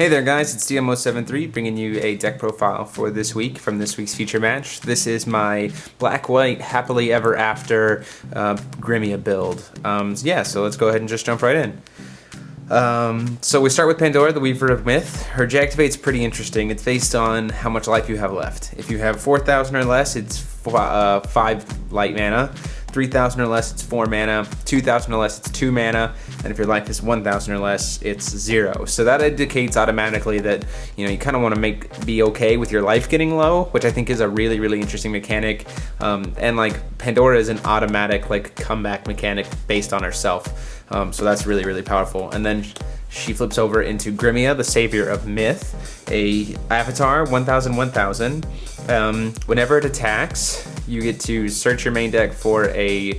Hey there guys, it's DMO73 bringing you a deck profile for this week from this week's feature match. This is my black-white happily ever after Grimmia build. So let's go ahead and just jump right in. So we start with Pandora, the Weaver of Myth. Her deactivate's pretty interesting. It's based on how much life you have left. If you have 4,000 or less, it's 5 light mana. 3,000 or less, it's 4 mana. 2,000 or less, it's 2 mana. And if your life is 1,000 or less, it's 0. So that indicates automatically that you kind of want to be okay with your life getting low, which I think is a really interesting mechanic. And like Pandora is an automatic comeback mechanic based on herself. So that's really powerful. And then she flips over into Grimmia, the Savior of Myth, a avatar 1,000. Whenever it attacks, you get to search your main deck for a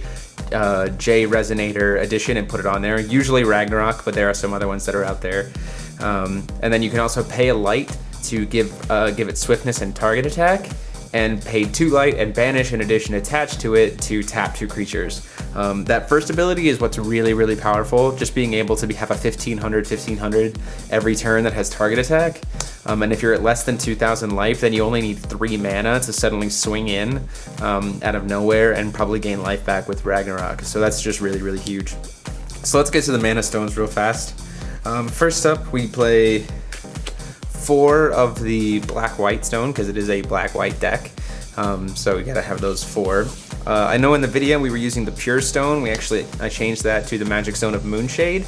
J Resonator edition and put it on there. Usually Ragnarok, but there are some other ones that are out there. And then you can also pay a light to give it swiftness and target attack, and pay 2 light and banish an addition attached to it to tap 2 creatures. That first ability is what's really powerful, just being able to have a 1500 every turn that has target attack. And if you're at less than 2,000 life, then you only need 3 mana to suddenly swing in out of nowhere and probably gain life back with Ragnarok. So that's just really huge. So let's get to the mana stones real fast. First up, we play 4 of the black-white stone, because it is a black-white deck. So we gotta have those 4. I know in the video we were using the pure stone. I changed that to the magic stone of Moonshade,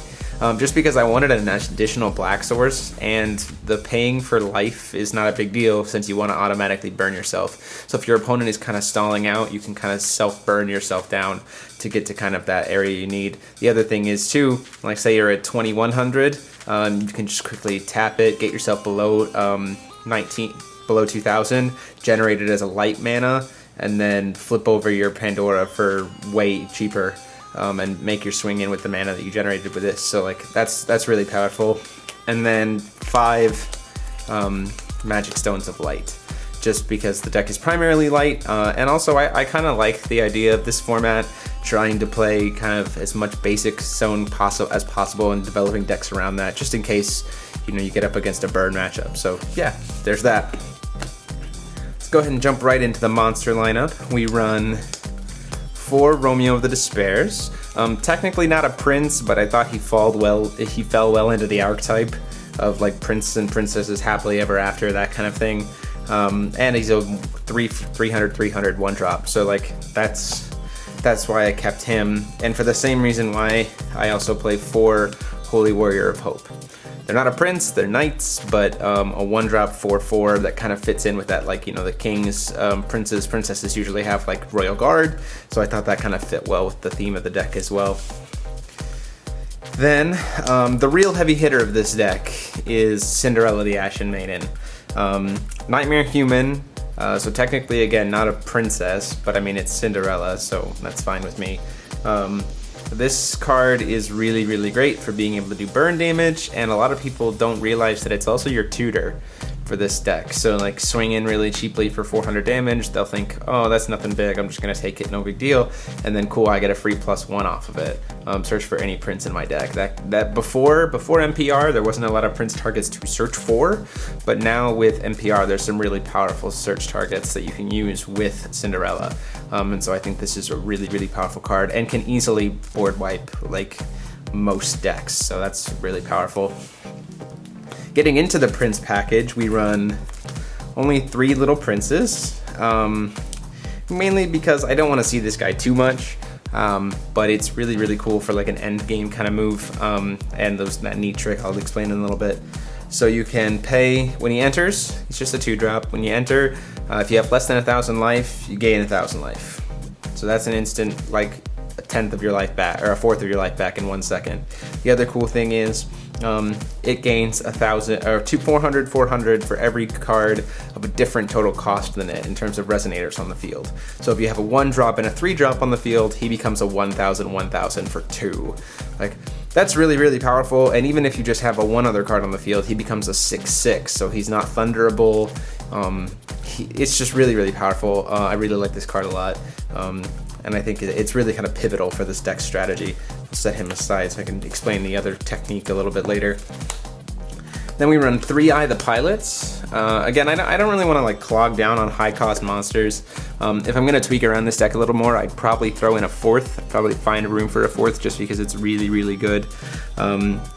just because I wanted an additional black source, and the paying for life is not a big deal since you want to automatically burn yourself. So if your opponent is kind of stalling out, you can kind of self-burn yourself down to get to kind of that area you need. The other thing is too, like say you're at 2,100, you can just quickly tap it, get yourself below below 2,000, generate it as a light mana, and then flip over your Pandora for way cheaper, and make your swing in with the mana that you generated with this. So that's really powerful. And then 5 magic stones of light, just because the deck is primarily light, and also I kind of like the idea of this format, trying to play kind of as much basic stone as possible and developing decks around that, just in case you get up against a burn matchup. So yeah, there's that. Let's go ahead and jump right into the monster lineup. We run 4 Romeo of the Despairs. Technically not a prince, but I thought he fell well into the archetype of prince and princesses happily ever after, that kind of thing. And he's a 300 1-drop. So that's why I kept him. And for the same reason why I also play 4 Holy Warrior of Hope. They're not a prince, they're knights, but a 1-drop 4/4 that kind of fits in with that, the kings, princes, princesses usually have Royal Guard, so I thought that kind of fit well with the theme of the deck as well. Then, the real heavy hitter of this deck is Cinderella the Ashen Maiden. Nightmare human, so technically, again, not a princess, but I mean, it's Cinderella, so that's fine with me. This card is really great for being able to do burn damage, and a lot of people don't realize that it's also your tutor for this deck. So swing in really cheaply for 400 damage, they'll think, oh, that's nothing big, I'm just gonna take it, no big deal, and then cool, I get a free +1 off of it. Search for any prince in my deck. That before MPR, there wasn't a lot of prince targets to search for, but now with MPR, there's some really powerful search targets that you can use with Cinderella. And so I think this is a really powerful card, and can easily board wipe most decks, so that's really powerful. Getting into the prince package, we run only 3 little princes, mainly because I don't want to see this guy too much, but it's really cool for an end game kind of move, and that neat trick I'll explain in a little bit. So you can pay when he enters. It's just a 2-drop. When you enter, if you have less than 1,000 life, you gain 1,000 life. So that's an instant, a 1/10 of your life back, or a 1/4 of your life back in 1 second. The other cool thing is, it gains 1,000 or 400 for every card of a different total cost than it in terms of resonators on the field. So if you have a 1-drop and a 3-drop on the field, he becomes a 1,000 for 2. That's really powerful. And even if you just have a 1 other card on the field, he becomes a 6/6. So he's not thunderable. It's just really powerful. I really like this card a lot. And I think it's really kind of pivotal for this deck strategy. I'll set him aside so I can explain the other technique a little bit later. Then we run 3 the Pilots. Again, I don't really want to like clog down on high cost monsters. If I'm gonna tweak around this deck a little more, I'd probably throw in a 4th. I'd probably find room for a 4th just because it's really, really good.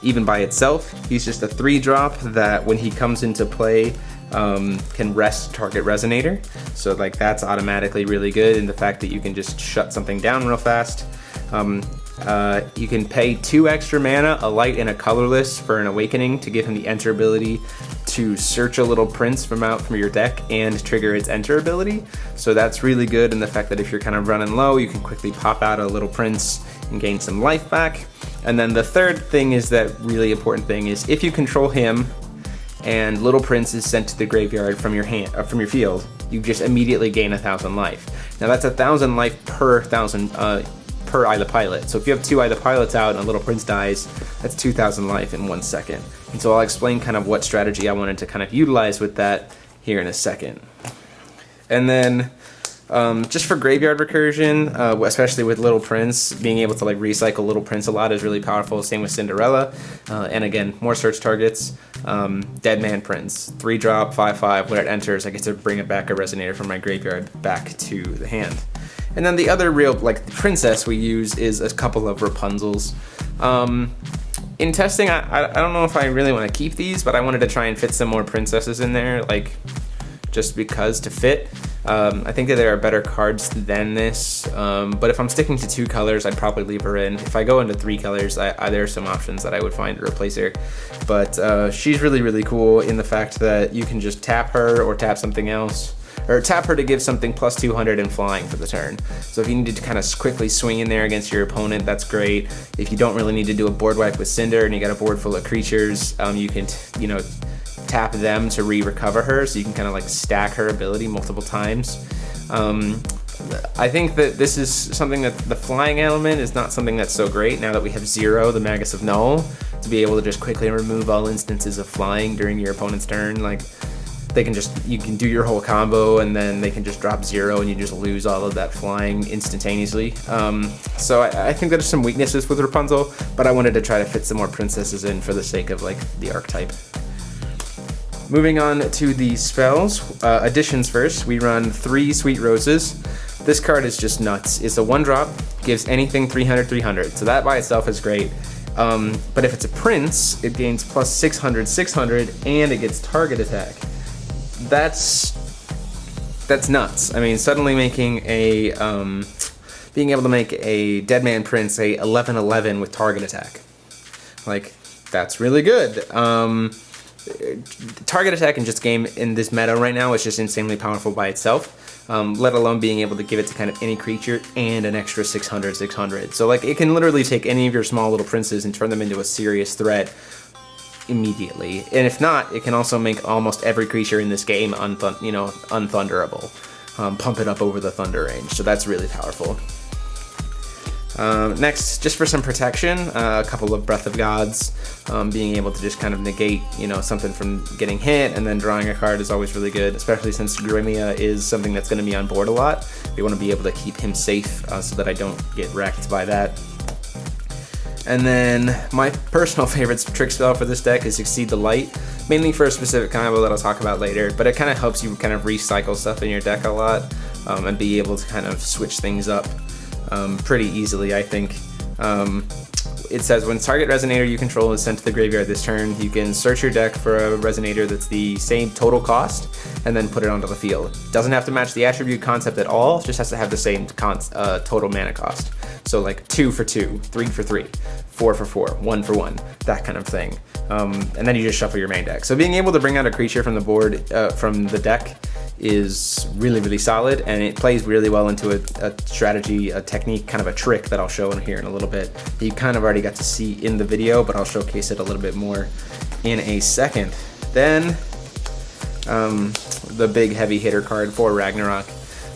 Even by itself, he's just a 3-drop that when he comes into play, can rest target Resonator. So like that's automatically really good, and the fact that you can just shut something down real fast. You can pay 2 extra mana, a light and a colorless, for an Awakening to give him the enter ability to search a little prince from your deck and trigger its enter ability. So that's really good, and the fact that if you're kind of running low, you can quickly pop out a little prince and gain some life back. And then the third thing is that really important thing is if you control him and little prince is sent to the graveyard from your field, you just immediately gain 1,000 life. Now that's 1,000 life per 1,000 per Eye the Pilot. So if you have 2 Eye the Pilots out and a little prince dies, that's 2,000 life in 1 second. And so I'll explain kind of what strategy I wanted to kind of utilize with that here in a second. And then just for graveyard recursion, especially with Little Prince, being able to like recycle Little Prince a lot is really powerful. Same with Cinderella. And again, more search targets. Deadman Prince, 3-drop, 5/5. When it enters, I get to bring it back a Resonator from my graveyard back to the hand. And then the other real like princess we use is a couple of Rapunzels. In testing, I don't know if I really want to keep these, but I wanted to try and fit some more princesses in there, like just because to fit. I think that there are better cards than this, but if I'm sticking to 2 colors, I'd probably leave her in. If I go into 3 colors, there are some options that I would find to replace her. But she's really, really cool in the fact that you can just tap her or tap something else, or tap her to give something plus 200 and flying for the turn. So if you needed to kind of quickly swing in there against your opponent, that's great. If you don't really need to do a board wipe with Cinder and you got a board full of creatures, you can, tap them to recover her, so you can kind of like stack her ability multiple times. I think that this is something that the flying element is not something that's so great now that we have Zero, the Magus of Null, to be able to just quickly remove all instances of flying during your opponent's turn. Like you can do your whole combo and then they can just drop 0 and you just lose all of that flying instantaneously. So I think there's some weaknesses with Rapunzel, but I wanted to try to fit some more princesses in for the sake of like the archetype. Moving on to the spells, additions first, we run 3 Sweet Roses. This card is just nuts. It's a 1-drop, gives anything 300/300, so that by itself is great. But if it's a prince, it gains plus 600/600 and it gets target attack. That's nuts. I mean, suddenly making a, being able to make a Deadman Prince a 11/11 with target attack. Like, that's really good. Target attack in just game in this meta right now is just insanely powerful by itself, let alone being able to give it to kind of any creature and an extra 600/600. So like it can literally take any of your small little princes and turn them into a serious threat immediately. And if not, it can also make almost every creature in this game unthunderable. Pump it up over the thunder range, so that's really powerful. Next, just for some protection, a couple of Breath of Gods, being able to just kind of negate, something from getting hit, and then drawing a card is always really good, especially since Grimmia is something that's going to be on board a lot. We want to be able to keep him safe so that I don't get wrecked by that. And then my personal favorite trick spell for this deck is Accede the Light, mainly for a specific combo that I'll talk about later, but it kind of helps you kind of recycle stuff in your deck a lot, and be able to kind of switch things up pretty easily, I think. It says when target Resonator you control is sent to the graveyard this turn, you can search your deck for a Resonator that's the same total cost and then put it onto the field. Doesn't have to match the attribute concept at all, just has to have the same total mana cost. So like 2 for 2, 3 for 3, 4 for 4, 1 for 1, that kind of thing. And then you just shuffle your main deck. So being able to bring out a creature from the board, from the deck, is really, really solid, and it plays really well into a strategy, a technique, kind of a trick that I'll show in here in a little bit. You kind of already got to see in the video, but I'll showcase it a little bit more in a second. Then, the big heavy hitter card for Ragnarok.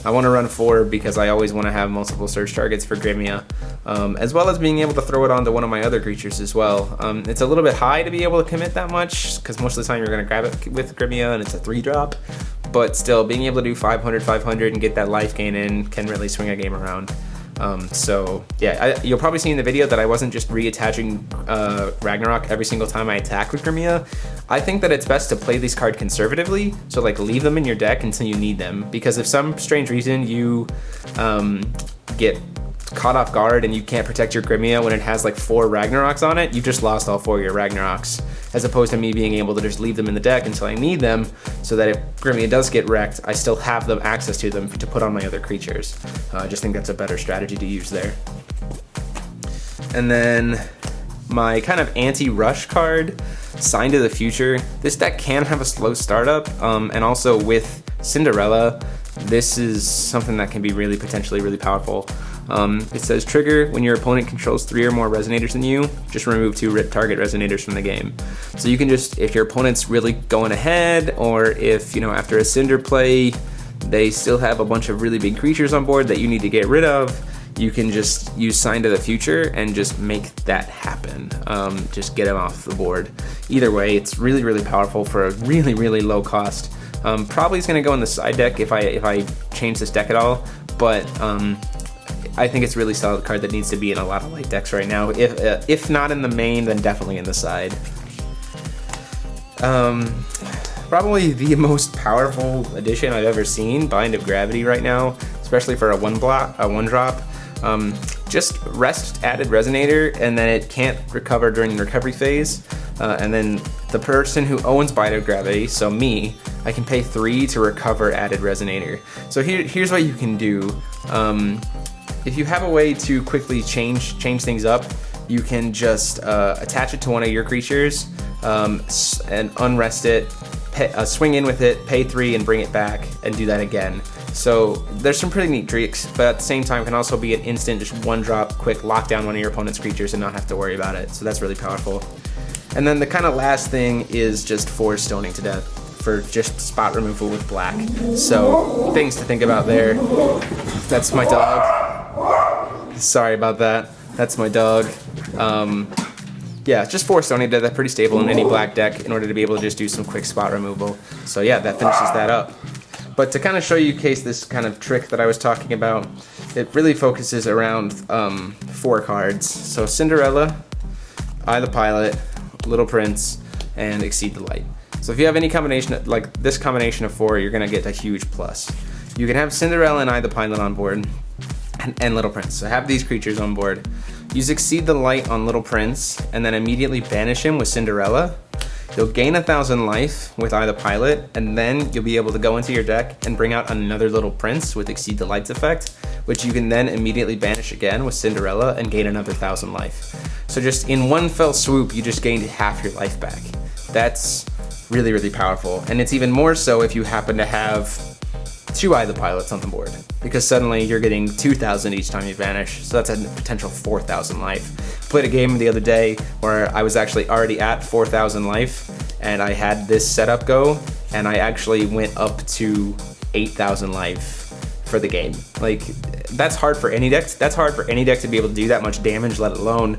I want to run 4 because I always want to have multiple search targets for Grimmia, as well as being able to throw it onto one of my other creatures as well. It's a little bit high to be able to commit that much, because most of the time you're going to grab it with Grimmia and it's a 3-drop. But still, being able to do 500/500 and get that life gain in can really swing a game around. So yeah, you'll probably see in the video that I wasn't just reattaching Ragnarok every single time I attack with Grimmia. I think that it's best to play these cards conservatively, so like leave them in your deck until you need them, because if some strange reason you get caught off guard and you can't protect your Grimmia when it has like 4 Ragnaroks on it, you've just lost all 4 of your Ragnaroks, as opposed to me being able to just leave them in the deck until I need them, so that if Grimmia does get wrecked, I still have them access to them to put on my other creatures. I just think that's a better strategy to use there. And then my kind of anti-rush card, Sign to the Future. This deck can have a slow startup, and also with Cinderella, this is something that can be really potentially really powerful. It says trigger when your opponent controls 3 or more Resonators than you, just remove 2 rip target Resonators from the game. So you can just, if your opponent's really going ahead, or if, you know, after a Cinder play, they still have a bunch of really big creatures on board that you need to get rid of, you can just use Sign to the Future and just make that happen. Just get them off the board. Either way, it's really, really powerful for a really, really low cost. Probably is going to go in the side deck if I change this deck at all, but I think it's a really solid card that needs to be in a lot of light decks right now. If not in the main, then definitely in the side. Probably the most powerful addition I've ever seen, Bind of Gravity right now, especially for a one drop. Just rest added Resonator, and then it can't recover during the recovery phase. And then the person who owns Bind of Gravity, so me, I can pay 3 to recover added Resonator. So here's what you can do. If you have a way to quickly change things up, you can just attach it to one of your creatures and unrest it, swing in with it, pay 3 and bring it back, and do that again. So there's some pretty neat tricks, but at the same time can also be an instant, just 1-drop, quick lock down one of your opponent's creatures and not have to worry about it. So that's really powerful. And then the kind of last thing is just 4 Stoning to Death for just spot removal with black. So things to think about there. That's my dog. Sorry about that. That's my dog. Yeah, just 4 Stoning to Death, pretty stable in any black deck in order to be able to just do some quick spot removal. So yeah, that finishes that up. But to kind of show you case this kind of trick that I was talking about, it really focuses around 4 cards. So Cinderella, Eye the Pilot, Little Prince, and Accede the Light. So if you have any combination, like this combination of 4, you're gonna get a huge plus. You can have Cinderella and Eye the Pilot on board, and Little Prince. So have these creatures on board. Use Accede the Light on Little Prince, and then immediately banish him with Cinderella. You'll gain 1,000 life with Eye the Pilot, and then you'll be able to go into your deck and bring out another Little Prince with Accede the Light's effect, which you can then immediately banish again with Cinderella and gain another 1,000 life. So just in one fell swoop, you just gained half your life back. That's really, really powerful. And it's even more so if you happen to have 2 Eye the Pilots on the board, because suddenly you're getting 2,000 each time you vanish, so that's a potential 4,000 life. Played a game the other day where I was actually already at 4,000 life, and I had this setup go, and I actually went up to 8,000 life for the game. Like, that's hard for any deck. That's hard for any deck to be able to do that much damage, let alone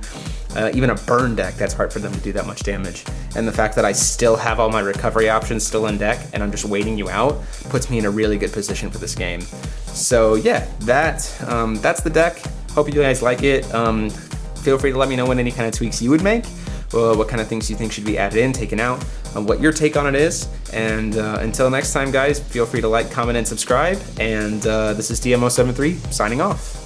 even a burn deck, that's hard for them to do that much damage. And the fact that I still have all my recovery options still in deck and I'm just waiting you out puts me in a really good position for this game. So yeah, that's the deck. Hope you guys like it. Feel free to let me know what any kind of tweaks you would make, what kind of things you think should be added in, taken out, what your take on it is. And until next time, guys, feel free to like, comment, and subscribe. And this is DMO73 signing off.